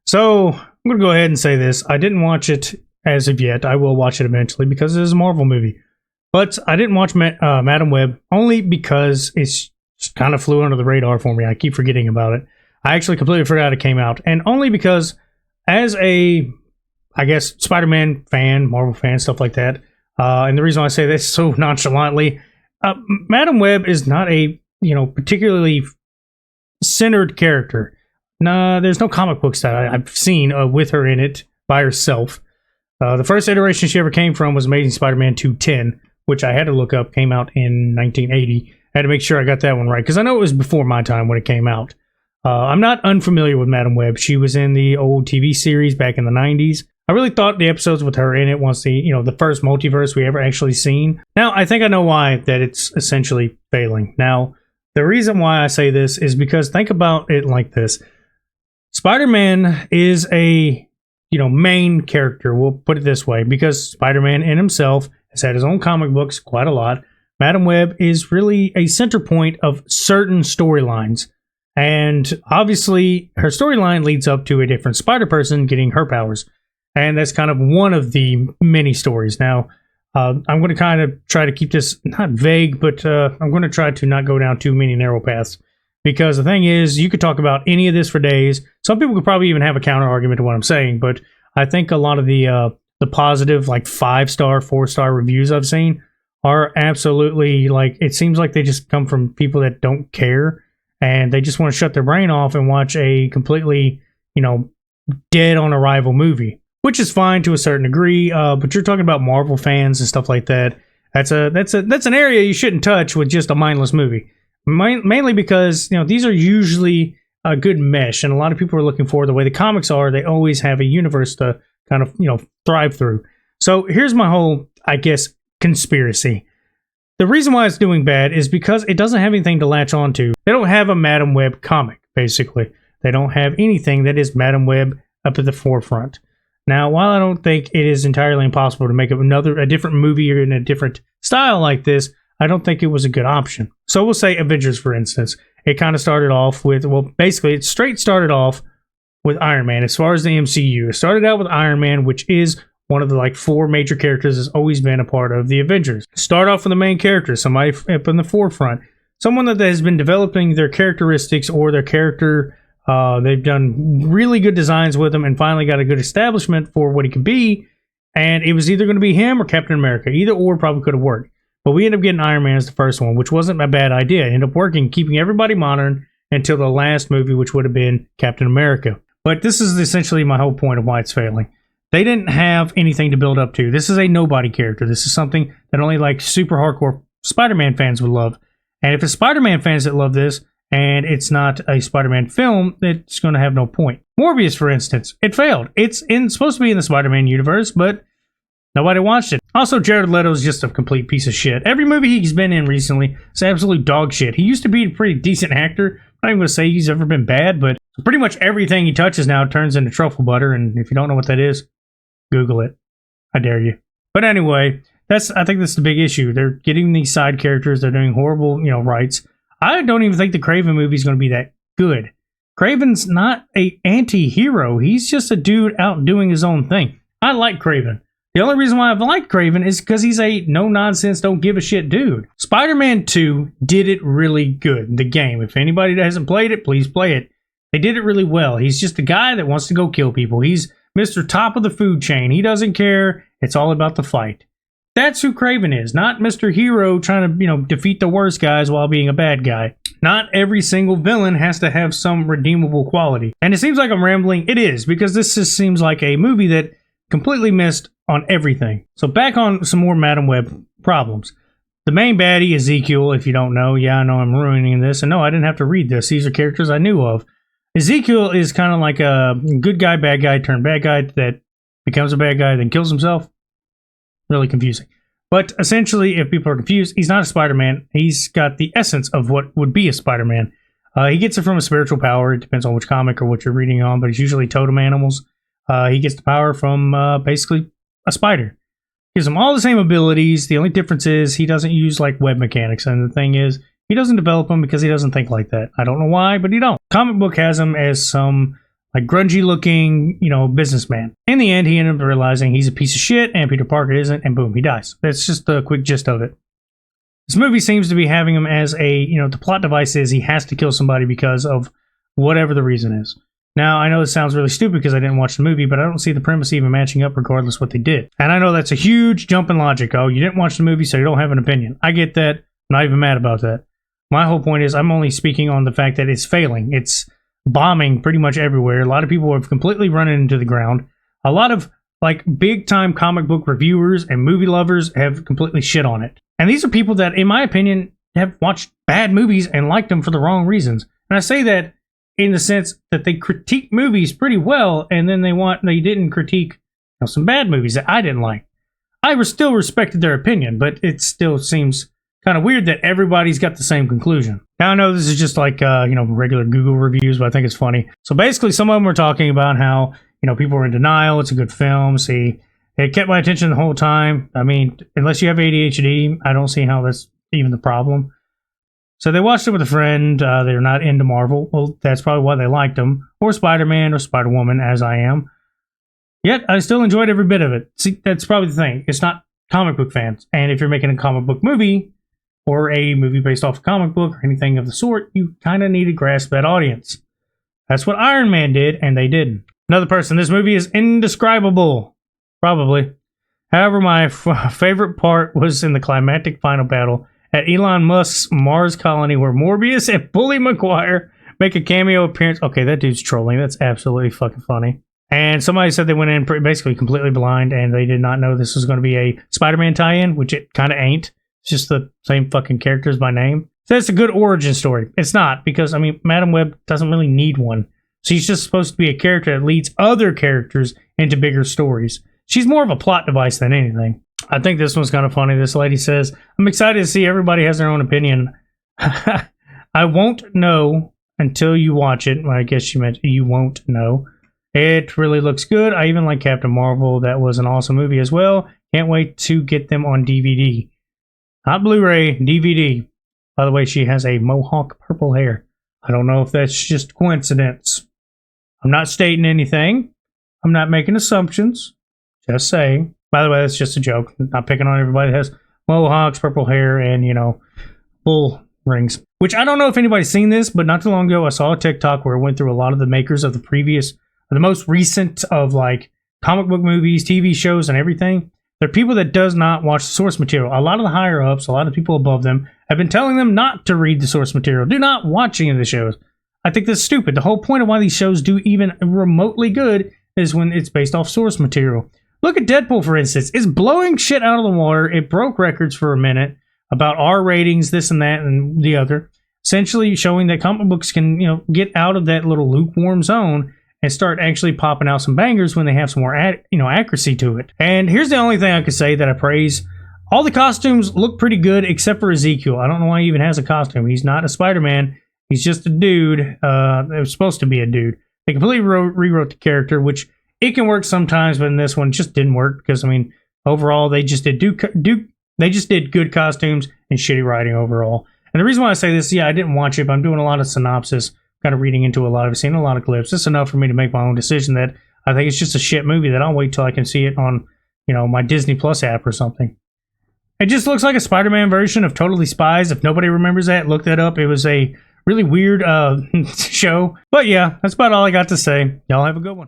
So I'm going to go ahead and say this. I didn't watch it as of yet. I will watch it eventually because it is a Marvel movie. But I didn't watch Madam Web only because it's just kind of flew under the radar for me. I keep forgetting about it. I actually completely forgot it came out. And only because as a, I guess, Spider-Man fan, Marvel fan, stuff like that, and the reason why I say this so nonchalantly, Madam Web is not a, particularly centered character. Nah, there's no comic books that I've seen with her in it by herself. The first iteration she ever came from was Amazing Spider-Man 210, which I had to look up, came out in 1980. I had to make sure I got that one right, because I know it was before my time when it came out. I'm not unfamiliar with Madam Web. She was in the old TV series back in the 90s. I really thought the episodes with her in it was the first multiverse we ever actually seen. Now, I think I know why that it's essentially failing. Now, the reason why I say this is because think about it like this. Spider-Man is a, main character. We'll put it this way, because Spider-Man in himself has had his own comic books quite a lot. Madam Web is really a center point of certain storylines. And obviously, her storyline leads up to a different Spider-Person getting her powers. And that's kind of one of the many stories. Now, I'm going to kind of try to keep this not vague, but I'm going to try to not go down too many narrow paths. Because the thing is, you could talk about any of this for days. Some people could probably even have a counter argument to what I'm saying. But I think a lot of the positive, like 5-star, 4-star reviews I've seen are absolutely it seems like they just come from people that don't care. And they just want to shut their brain off and watch a completely, dead on arrival movie, which is fine to a certain degree. But you're talking about Marvel fans and stuff like that. That's an area you shouldn't touch with just a mindless movie. Mainly because these are usually a good mesh, and a lot of people are looking for the way the comics are. They always have a universe to kind of thrive through. So here's my whole, I guess, conspiracy. The reason why it's doing bad is because it doesn't have anything to latch onto. They don't have a Madam Web comic, basically. They don't have anything that is Madam Web up at the forefront. Now, while I don't think it is entirely impossible to make a different movie or in a different style like this, I don't think it was a good option. So we'll say Avengers, for instance. It kind of started off with, basically it started off with Iron Man as far as the MCU. It started out with Iron Man, which is one of the 4 major characters that's always been a part of the Avengers. Start off with the main character, somebody up in the forefront. Someone that has been developing their characteristics or their character. They've done really good designs with him and finally got a good establishment for what he could be. And it was either going to be him or Captain America. Either or probably could have worked. But we ended up getting Iron Man as the first one, which wasn't a bad idea. It ended up working, keeping everybody modern until the last movie, which would have been Captain America. But this is essentially my whole point of why it's failing. They didn't have anything to build up to. This is a nobody character. This is something that only super hardcore Spider-Man fans would love. And if it's Spider-Man fans that love this, and it's not a Spider-Man film, it's going to have no point. Morbius, for instance, it failed. It's supposed to be in the Spider-Man universe, but nobody watched it. Also, Jared Leto is just a complete piece of shit. Every movie he's been in recently is absolute dog shit. He used to be a pretty decent actor. I'm not even going to say he's ever been bad, but pretty much everything he touches now turns into truffle butter, and if you don't know what that is, Google it. I dare you. But anyway, I think that's the big issue. They're getting these side characters. They're doing horrible, rights. I don't even think the Kraven movie is going to be that good. Kraven's not a anti-hero. He's just a dude out doing his own thing. I like Kraven. The only reason why I've liked Kraven is because he's a no-nonsense, don't-give-a-shit dude. Spider-Man 2 did it really good, the game. If anybody that hasn't played it, please play it. They did it really well. He's just a guy that wants to go kill people. He's Mr. Top of the food chain. He doesn't care. It's all about the fight. That's who Kraven is, not Mr. Hero trying to, defeat the worst guys while being a bad guy. Not every single villain has to have some redeemable quality. And it seems like I'm rambling. It is, because this just seems like a movie that completely missed on everything. So back on some more Madam Web problems. The main baddie, Ezekiel, if you don't know. Yeah, I know I'm ruining this. And no, I didn't have to read this. These are characters I knew of. Ezekiel is kind of like a good guy, bad guy, turned bad guy that becomes a bad guy, then kills himself. Really confusing. But essentially, if people are confused, he's not a Spider-Man. He's got the essence of what would be a Spider-Man. He gets it from a spiritual power. It depends on which comic or what you're reading on, but it's usually totem animals. He gets the power from basically a spider. Gives him all the same abilities. The only difference is he doesn't use web mechanics. And the thing is, he doesn't develop them because he doesn't think like that. I don't know why, but he don't. Comic book has him as some like grungy looking, businessman. In the end, he ended up realizing he's a piece of shit and Peter Parker isn't, and boom, he dies. That's just the quick gist of it. This movie seems to be having him as the plot device is he has to kill somebody because of whatever the reason is. Now, I know this sounds really stupid because I didn't watch the movie, but I don't see the premise even matching up regardless what they did. And I know that's a huge jump in logic. Oh, you didn't watch the movie, so you don't have an opinion. I get that. I'm not even mad about that. My whole point is I'm only speaking on the fact that it's failing. It's bombing pretty much everywhere. A lot of people have completely run it into the ground. A lot of big time comic book reviewers and movie lovers have completely shit on it. And these are people that, in my opinion, have watched bad movies and liked them for the wrong reasons. And I say that in the sense that they critique movies pretty well, and then they didn't critique some bad movies that I didn't like. I still respected their opinion, but it still seems kind of weird that everybody's got the same conclusion. Now I know this is just regular Google reviews, but I think it's funny. So basically, some of them were talking about how people were in denial. It's a good film. See, it kept my attention the whole time. I mean, unless you have ADHD, I don't see how that's even the problem. So they watched it with a friend. They're not into Marvel. Well, that's probably why they liked them. Or Spider-Man or Spider-Woman, as I am. Yet, I still enjoyed every bit of it. See, that's probably the thing. It's not comic book fans. And if you're making a comic book movie, or a movie based off a comic book, or anything of the sort, you kind of need to grasp that audience. That's what Iron Man did, and they didn't. Another person, this movie is indescribable. Probably. However, my favorite part was in the climactic final battle at Elon Musk's Mars colony, where Morbius and Bully Maguire make a cameo appearance. Okay, that dude's trolling. That's absolutely fucking funny. And somebody said they went in basically completely blind, and they did not know this was going to be a Spider-Man tie-in, which it kind of ain't. It's just the same fucking characters by name. So it's a good origin story. It's not, because, Madam Web doesn't really need one. She's just supposed to be a character that leads other characters into bigger stories. She's more of a plot device than anything. I think this one's kind of funny. This lady says, I'm excited to see everybody has their own opinion. I won't know until you watch it. Well, I guess she meant you won't know. It really looks good. I even like Captain Marvel. That was an awesome movie as well. Can't wait to get them on DVD. Not Blu-ray, DVD. By the way, she has a mohawk purple hair. I don't know if that's just coincidence. I'm not stating anything. I'm not making assumptions. Just saying. By the way, that's just a joke. I'm not picking on everybody that has mohawks, purple hair, and, bull rings. Which I don't know if anybody's seen this, but not too long ago I saw a TikTok where it went through a lot of the makers of the most recent of comic book movies, TV shows, and everything. They're people that does not watch the source material. A lot of the higher ups, a lot of people above them have been telling them not to read the source material. Do not watch any of the shows. I think that's stupid. The whole point of why these shows do even remotely good is when it's based off source material. Look at Deadpool, for instance. It's blowing shit out of the water. It broke records for a minute about R ratings, this and that and the other. Essentially showing that comic books can, get out of that little lukewarm zone and start actually popping out some bangers when they have some more, accuracy to it. And here's the only thing I could say that I praise. All the costumes look pretty good except for Ezekiel. I don't know why he even has a costume. He's not a Spider-Man. He's just a dude. It was supposed to be a dude. They completely rewrote the character, which it can work sometimes, but in this one just didn't work because, overall they just did good costumes and shitty writing overall. And the reason why I say this, I didn't watch it, but I'm doing a lot of synopsis, kind of reading into a lot of it, seeing a lot of clips. It's enough for me to make my own decision that I think it's just a shit movie that I'll wait till I can see it on, my Disney Plus app or something. It just looks like a Spider-Man version of Totally Spies. If nobody remembers that, look that up. It was a really weird show. But yeah, that's about all I got to say. Y'all have a good one.